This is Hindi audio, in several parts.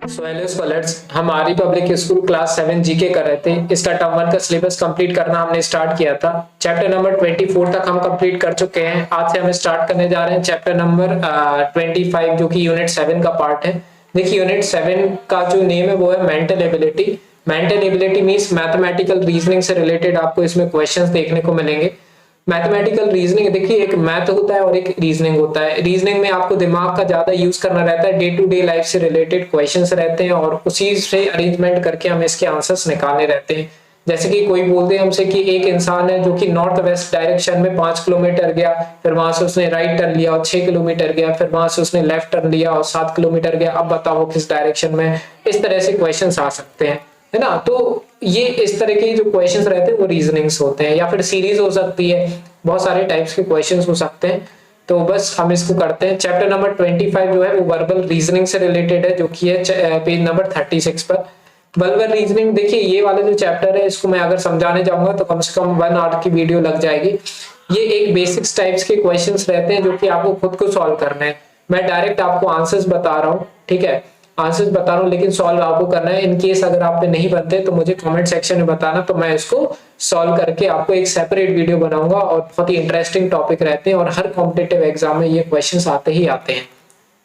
सो हेलो स्कॉलर्स, हमारी पब्लिक स्कूल क्लास 7 जीके कर रहे थे। इसका टर्म 1 का सिलेबस कंप्लीट करना हमने स्टार्ट किया था। चैप्टर नंबर 24 तक हम कंप्लीट कर चुके हैं। आज से हम स्टार्ट करने जा रहे हैं चैप्टर नंबर 25 जो कि यूनिट 7 का पार्ट है। देखिए यूनिट 7 का जो नेम है वो है mental ability. Mental ability means mathematical reasoning से रिलेटेड आपको इसमें क्वेश्चंस देखने को मिलेंगे। मैथमेटिकल रीजनिंग, देखिए एक मैथ होता है और एक रीजनिंग होता है। रीजनिंग में आपको दिमाग का ज्यादा यूज करना रहता है, डे टू डे लाइफ से रिलेटेड क्वेश्चंस रहते हैं और उसी से अरेंजमेंट करके हम इसके आंसर्स निकालने रहते हैं। जैसे कि कोई बोल दे हमसे कि एक इंसान है जो कि नॉर्थ वेस्ट डायरेक्शन में 5 किलोमीटर गया, फिर वहां से उसने राइट टर्न लिया और 6 किलोमीटर गया, फिर वहां से उसने लेफ्ट टर्न लिया और 7 किलोमीटर गया, अब बताओ किस डायरेक्शन में। इस तरह से क्वेश्चन आ सकते हैं, है ना। तो ये इस तरह के जो क्वेश्चंस रहते हैं वो रीजनिंग्स होते हैं, या फिर सीरीज हो सकती है, बहुत सारे टाइप्स के क्वेश्चंस हो सकते हैं। तो बस हम इसको करते हैं। चैप्टर नंबर 25 जो है वो वर्बल रीजनिंग से रिलेटेड है, जो कि है पेज नंबर 36 पर। वर्बल रीजनिंग, देखिए ये वाला जो चैप्टर है इसको मैं अगर समझाने जाऊंगा तो कम से कम 1 आवर की वीडियो लग जाएगी। ये एक बेसिक्स टाइप्स के क्वेश्चंस रहते हैं जो कि आपको खुद को सॉल्व करना है। मैं डायरेक्ट आपको आंसर्स बता रहा हूँ, ठीक है, आंसर्स बता रहा हूँ, लेकिन सॉल्व आपको करना है। इन केस अगर आप पे नहीं बनते तो मुझे कमेंट सेक्शन में बताना, तो मैं इसको सॉल्व करके आपको एक सेपरेट वीडियो बनाऊंगा। और बहुत ही इंटरेस्टिंग टॉपिक रहते हैं और हर कॉम्पिटिटिव एग्जाम में ये क्वेश्चंस आते ही आते हैं।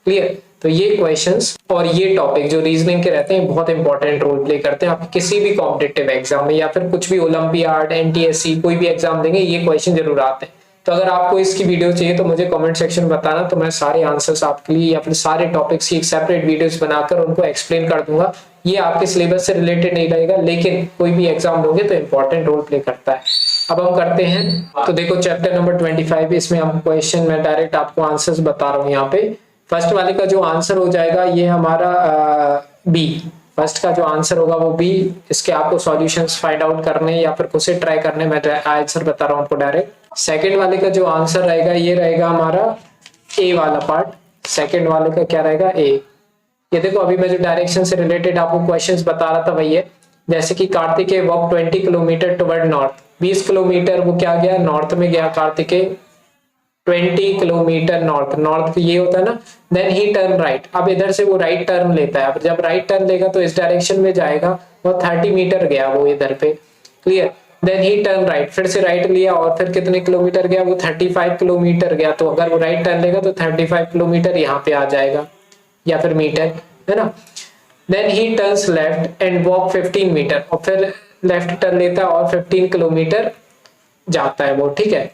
क्लियर। तो ये क्वेश्चंस और ये टॉपिक जो रीजनिंग के रहते हैं बहुत इंपॉर्टेंट रोल प्ले करते हैं। आप किसी भी कॉम्पिटिटिव एग्जाम में या फिर कुछ भी ओलंपियाड, एनटीएससी कोई भी एग्जाम देंगे ये क्वेश्चन जरूर आते हैं। तो अगर आपको इसकी वीडियो चाहिए तो मुझे कमेंट सेक्शन में बताना, तो मैं सारे आंसर्स आपके लिए या फिर सारे टॉपिक्स की एक सेपरेट वीडियोस बनाकर उनको एक्सप्लेन कर दूंगा। ये आपके सिलेबस से रिलेटेड नहीं रहेगा, लेकिन कोई भी एग्जाम दोगे तो इंपॉर्टेंट रोल प्ले करता है। अब हम करते हैं। तो देखो चैप्टर नंबर 25, इसमें हम क्वेश्चन में डायरेक्ट आपको आंसर्स बता रहा हूँ। यहाँ पे फर्स्ट वाले का जो आंसर हो जाएगा ये हमारा बी। फर्स्ट का जो आंसर होगा वो बी। इसके आपको सॉल्यूशंस फाइंड आउट करने या फिर खुद से ट्राई करने, मैं आंसर बता रहा हूँ आपको डायरेक्ट। सेकंड वाले का जो आंसर रहेगा ये रहेगा हमारा ए वाला पार्ट। सेकंड वाले का क्या रहेगा, ए। ये देखो अभी मैं जो डायरेक्शन से रिलेटेड आपको क्वेश्चंस बता रहा था वही है। जैसे कि Kartikeya walk 20 kilometre toward north, 20 kilometre वो क्या गया, नॉर्थ में गया कार्तिकेय। 20 किलोमीटर नॉर्थ, नॉर्थ ये होता है ना। देन ही टर्न राइट, अब इधर से वो राइट टर्न लेता है। अब जब राइट टर्न लेगा तो इस डायरेक्शन में जाएगा, वो 30 मीटर गया वो इधर पे। Clear. Then he turn right, फिर से राइट लिया और फिर कितने किलोमीटर गया, वो 35 किलोमीटर गया। तो अगर वो राइट टर्न लेगा तो 35 किलोमीटर यहाँ पे आ जाएगा, या फिर मीटर, है ना। Then he turns left and walk 15 metre, और फिर लेफ्ट टर्न लेता है और 15 किलोमीटर जाता है वो, ठीक है।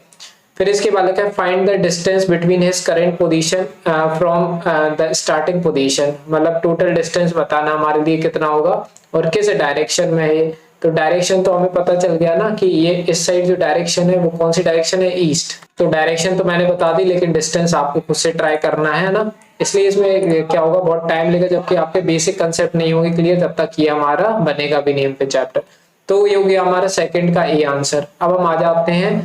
फिर इसके बाद लिखा है find the distance between his current position from the starting position, मतलब टोटल डिस्टेंस बताना हमारे लिए कितना होगा और किस डायरेक्शन में है। तो डायरेक्शन तो हमें पता चल गया ना कि ये इस साइड जो डायरेक्शन है वो कौन सी डायरेक्शन है, ईस्ट। तो डायरेक्शन तो मैंने बता दी, लेकिन डिस्टेंस आपको खुद से ट्राई करना है ना। इसलिए इसमें क्या होगा, बहुत टाइम लेगा, जबकि आपके बेसिक कंसेप्ट नहीं होंगे क्लियर तब तक ये हमारा बनेगा भी नहीं पे चैप्टर। तो ये हो गया हमारा सेकंड का ए आंसर। अब हम आ जाते हैं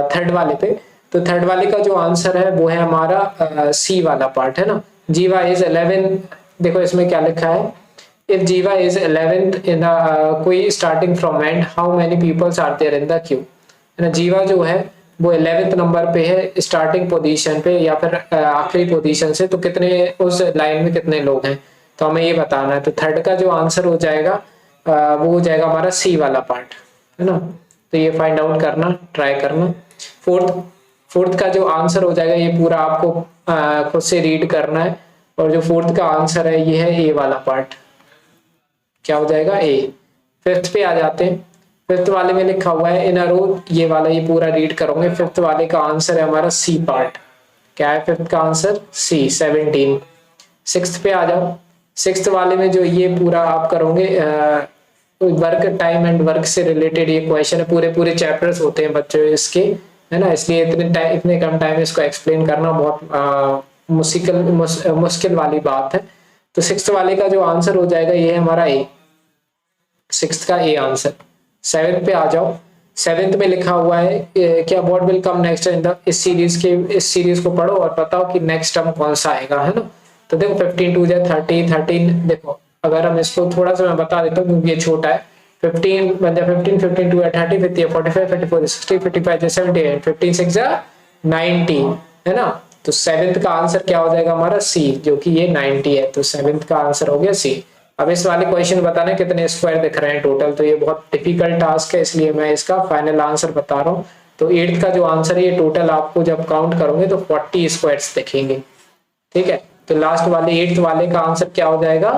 थर्ड वाले पे। तो थर्ड वाले का जो आंसर है वो है हमारा सी वाला पार्ट, है ना। जीवा इज 11, देखो इसमें क्या लिखा है, if Jiva is 11th in the कोई starting from end, how many peoples are there in the queue, है ना। जीवा जो है वो 11th नंबर पे है स्टार्टिंग पोजीशन पे या फिर आखिरी पोजीशन से, तो कितने उस लाइन में कितने लोग हैं तो हमें ये बताना है। तो थर्ड का जो आंसर हो जाएगा वो हो जाएगा हमारा सी वाला पार्ट, है ना। तो ये फाइंड आउट करना, ट्राई करना। फोर्थ का जो आंसर हो जाएगा ये पूरा आपको खुद से रीड करना है, और जो फोर्थ का आंसर है ये है ए वाला पार्ट, क्या हो जाएगा, ए। फिफ्थ पे आ जाते हैं। फिफ्थ वाले में लिखा हुआ है इन अ रो, ये वाला ये पूरा रीड करोगे। फिफ्थ वाले का आंसर है हमारा सी पार्ट, क्या है फिफ्थ का आंसर, सी 17। सिक्स्थ पे आ जाओ। सिक्स्थ वाले में जो ये पूरा आप करोगे वर्क टाइम एंड वर्क से रिलेटेड ये क्वेश्चन है, पूरे पूरे चैप्टर्स होते हैं बच्चों इसके, है ना। इसलिए इतने कम टाइम में इसको एक्सप्लेन करना बहुत मुश्किल वाली बात है। तो सिक्स्थ वाले का जो आंसर हो जाएगा ये है हमारा ए, सिक्स्थ का ए आंसर। सेवेंथ पे आ जाओ। सेवेंथ में लिखा हुआ है क्या, what will come next in the, इस सीरीज को पढ़ो और बताओ कि नेक्स्ट टर्म कौन सा आएगा, है ना। तो देखो 15 2 जा 13, देखो अगर हम इसको थोड़ा सा मैं बता देता हूँ क्योंकि ये छोटा है। 15 बन जा 15 15 2 30 50 45 54 60 55 78 15 6 जा 90, है ना। तो सेवेंथ का आंसर क्या हो जाएगा हमारा सी, जो कि ये 90 है। तो सेवेंथ का आंसर हो गया सी। अब इस वाले क्वेश्चन बताना कितने स्क्वायर दिख रहे हैं टोटल, तो ये बहुत डिफिकल्ट टास्क है, इसलिए मैं इसका फाइनल आंसर बता रहा हूँ। तो 8th का जो आंसर है ये टोटल आपको जब काउंट करोगे तो 40 स्क्वायर्स दिखेंगे। ठीक है, तो लास्ट वाले 8th वाले का आंसर क्या हो जाएगा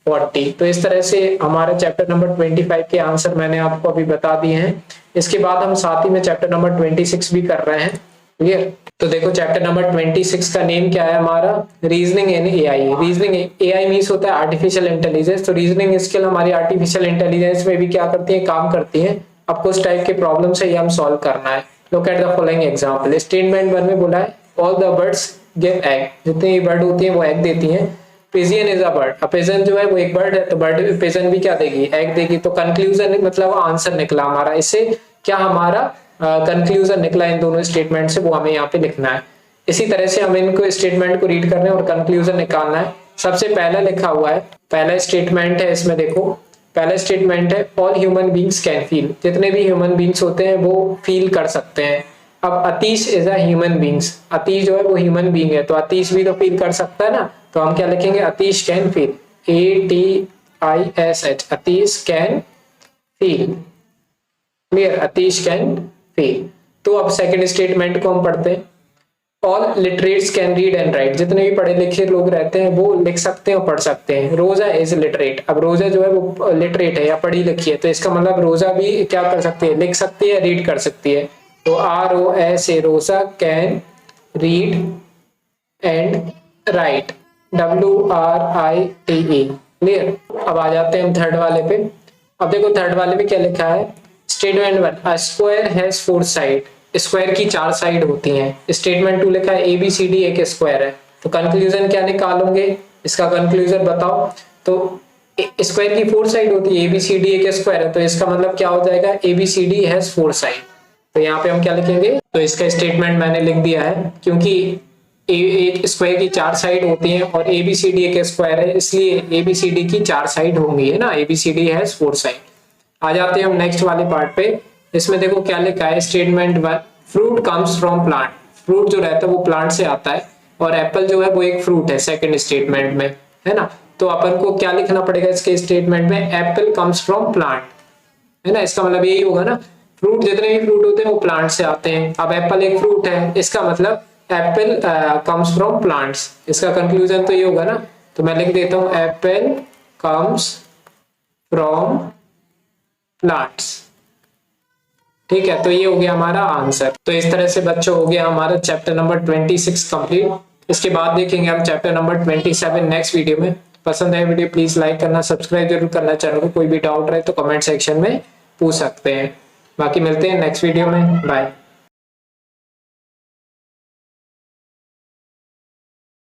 40। तो इस तरह से हमारे चैप्टर नंबर 25 के आंसर मैंने आपको अभी बता दिए हैं। इसके बाद हम साथ ही में चैप्टर नंबर 26 भी कर रहे हैं। क्लियर? तो देखो चैप्टर नंबर 26 का नेम क्या है हमारा, रीजनिंग इन एआई। रीजनिंग एआई मींस होता है आर्टिफिशियल इंटेलिजेंस। तो रीजनिंग स्किल हमारी आर्टिफिशियल इंटेलिजेंस में भी क्या करती है, काम करती है। आपको उस टाइप के प्रॉब्लम से ये हम सॉल्व करना है। Look at the following example. Statement 1 में बोला है all the birds give egg, जितनी बर्ड होती है वो एग देती हैं। Pigeon is a bird, pigeon जो है वो एक बर्ड है, तो बर्ड पिजन भी क्या देगी, एग देगी। तो कंक्लूजन मतलब आंसर निकला हमारा, इससे क्या हमारा कंक्लूजन निकला इन दोनों स्टेटमेंट से, वो हमें यहाँ पे लिखना है। इसी तरह से हमें इनको स्टेटमेंट को रीड करना है और कंक्लूजन निकालना है। सबसे पहला लिखा हुआ है, पहला स्टेटमेंट है, इसमें देखो पहला स्टेटमेंट है all human beings can feel, जितने भी ह्यूमन बींग्स होते हैं वो फील कर सकते हैं। अब Atish is a human beings, Atish जो है वो ह्यूमन बींग है, तो अतीश भी तो फील कर सकता है ना। तो हम क्या लिखेंगे, Atish can feel, ATISH, Atish can feel. Clear, Atish can feel. तो अब सेकंड स्टेटमेंट को हम पढ़ते हैं। All literates can read and right, जितने भी पढ़े लिखे लोग रहते हैं वो लिख सकते हैं और पढ़ सकते हैं। रोजा इज लिटरेट, अब रोजा जो है वो लिटरेट है या पढ़ी लिखी है, तो इसका मतलब रोजा भी क्या कर सकती है, लिख सकती है, रीड कर सकती है। तो ROSA, रोजा can read and right, WRITE। Clear? अब आ जाते हैं हम थर्ड वाले पे। अब देखो थर्ड वाले में क्या लिखा है, statement 1 a square has 4 side, square की 4 साइड होती हैं। स्टेटमेंट 2 लिखा है ABCD एक स्क्वायर है। तो कंक्लूजन क्या निकालोगे, इसका कंक्लूजन बताओ। तो स्क्वायर की 4 साइड होती है, ABCD एक स्क्वायर है, तो इसका मतलब क्या हो जाएगा, ABCD हैज 4 साइड। तो यहाँ पे हम क्या लिखेंगे, तो इसका स्टेटमेंट मैंने लिख दिया है, क्योंकि एक स्क्वायर की 4 साइड होती हैं और ABCD एक स्क्वायर है, इसलिए ABCD की 4 साइड होंगी, है ना, ABCD हैज 4 साइड। आ जाते हैं हम नेक्स्ट वाले पार्ट पे। इसमें देखो क्या लिखा है, statement 1 fruit comes from plant, fruit जो रहता है वो प्लांट से आता है, और एप्पल जो है वो एक फ्रूट है सेकंड स्टेटमेंट में, है ना। तो अपन को क्या लिखना पड़ेगा इसके स्टेटमेंट में, एप्पल कम्स फ्रॉम प्लांट, है ना। इसका मतलब यही होगा ना, फ्रूट जितने भी फ्रूट होते हैं वो प्लांट से आते हैं। अब एप्पल एक फ्रूट है, इसका मतलब एप्पल कम्स फ्रॉम प्लांट्स, इसका कंक्लूजन तो ये होगा ना। तो मैं लिख देता हूँ एप्पल कम्स फ्रॉम प्लांट्स। ठीक है, तो ये हो गया हमारा आंसर। तो इस तरह से बच्चों हो गया हमारा चैप्टर नंबर 26 कंप्लीट। इसके बाद देखेंगे हम चैप्टर नंबर 27 नेक्स्ट वीडियो में। पसंद है वीडियो प्लीज लाइक करना, सब्सक्राइब जरूर करना चैनल को। कोई भी डाउट रहे तो कमेंट सेक्शन में पूछ सकते हैं। बाकी मिलते हैं नेक्स्ट वीडियो में, बाय।